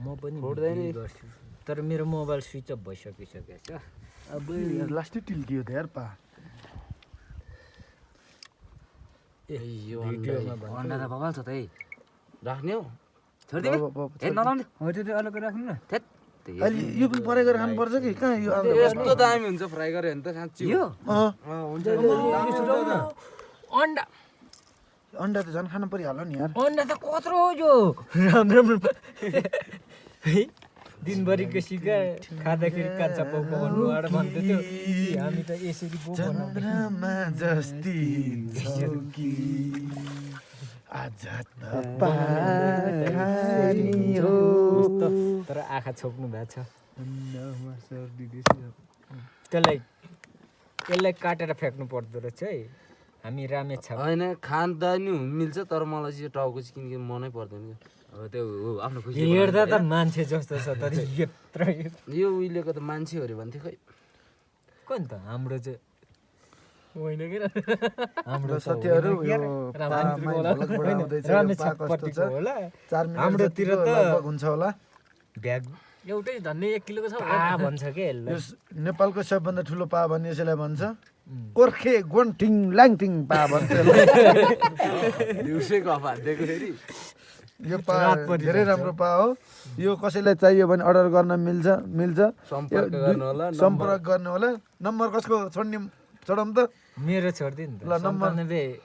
म पनि छोड्दैन गर्छु तर मेरो मोबाइल स्विच अफ भइसकिसकेको छ अब लास्टै टिल्कियो त यार पा यो भिडियोमा अन्डा त बबाल छ त है राख्ने हो छोडिदिए ए नलाउने हो त्यो अलग राख्नु न अहिले यो पनि फ्राई गरेर खानुपर्छ कि कहाँ यो आलु यस्तो दामी हुन्छ फ्राई गरे भने त साँच्ची यो हुन्छ अन्डा अन्डा त झन् खानु परिहाल्यो नि यार अन्डा त कत्रो हो यो राम्रो राम्रो है दिनभरिको सिका खाँदाखेरि काँचा पाउको भन्नुबाट भन्दै थियो हामी त यसरी पो बनाउँदै चन्द्रमा जस्ती झल्की आज त पानी हो तर आँखा छोप्नु भएको छ अन्डामा सर्दी यसलाई काटेर फ्याँक्नु पर्दो रहेछ है हामी रामेछाप होइन खाँदा नि मिल्छ तर मलाई चाहिँ टाउको चाहिँ किनकि मनै पर्दैन अब त्यो आफ्नो खुसी हेर्दा त मान्छे जस्तो छ तर यत्रो यो उहिलेको त मान्छे हो अरे भन्थ्यो खै कोनि त हाम्रो चाहिँ होइन के हाम्रो साथीहरू यो रामेछापपट्टिको होला 4 मिनेट हाम्रोतिर त लगभग हुन्छ होला ब्याग एउटै झन्डै 1 किलोको छ पा भन्छ के यसलाई यो नेपालको सबभन्दा ठुलो पा भन्ने यसैलाई भन्छ कोर्खे गोन्टिङ ल्याङटिङ पा भन्छ दिउँसैको अफार दिएको फेरि यो पा धेरै राम्रो पा हो यो कसैलाई चाहियो भने अर्डर गर्न मिल्छ सम्पर्क गर्नु होला सम्पर्क गर्नु होला नम्बर कसको छोडौँ त मेरो छोडिदियो नि त ल, नम्बर। 97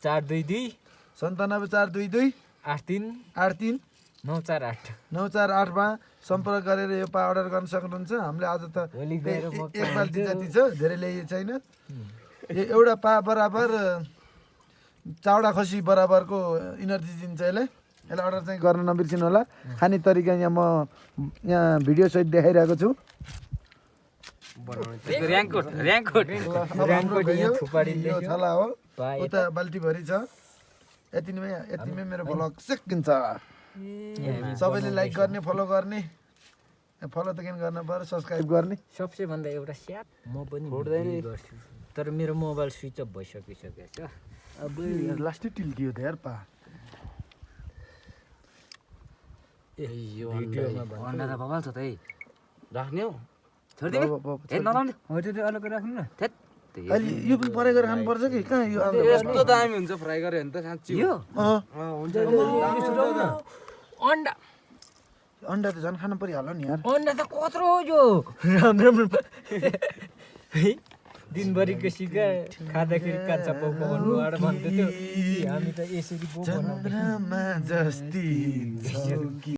97 422 432 83 948 948 मा सम्पर्क गरेर यो पा अर्डर गर्न सक्नुहुन्छ हामीले आज त भोलि गएर म एक बाल्टी जति छ धेरै ल्याइएको छैन यो एउटा पा बराबर चाउडा खसी बराबरको इनर्जी दिन्छ यसलाई अर्डर चाहिँ गर्न नबिर्सिनु होला खाने तरिका यहाँ म यहाँ भिडियो सहित देखाइरहेको छु र्याङ्कोट अब हाम्रो गयो थुपारीले यो छला हो पाए उता बाल्टीभरि छ यतिमै मेरो भ्लग सिक्किन्छ सबैले लाइक गर्ने फलो गर्ने फलो त किन गर्न पर्यो सब्सक्राइब गर्ने सबसे भन्दा एउटा स्याट म पनि छोड्दैन गर्छु तर मेरो मोबाइल स्विच अफ भइसकिसकेको छ अब लास्टै टिल्कियो त यार पा यो भिडियोमा अन्डा त बबाल छ त है राख्ने हो छोडिदिए ए नलाउने हो त्यो अलग राख्नु न अहिले यो पनि फ्राई गरेर खानुपर्छ कि कहाँ यो आलु यस्तो दामी हुन्छ फ्राई गरे भने त साँच्ची यो हुन्छ अन्डा अन्डा त झन् खानु परिहाल्यो नि यार अन्डा त कत्रो हो यो राम्रो राम्रो है दिनभरिको सिका खाँदाखेरि काँचा पाउको भन्नुबाट भन्दै थियो हामी त यसरी पो बनाउँदै चन्द्रमा जस्ती झल्की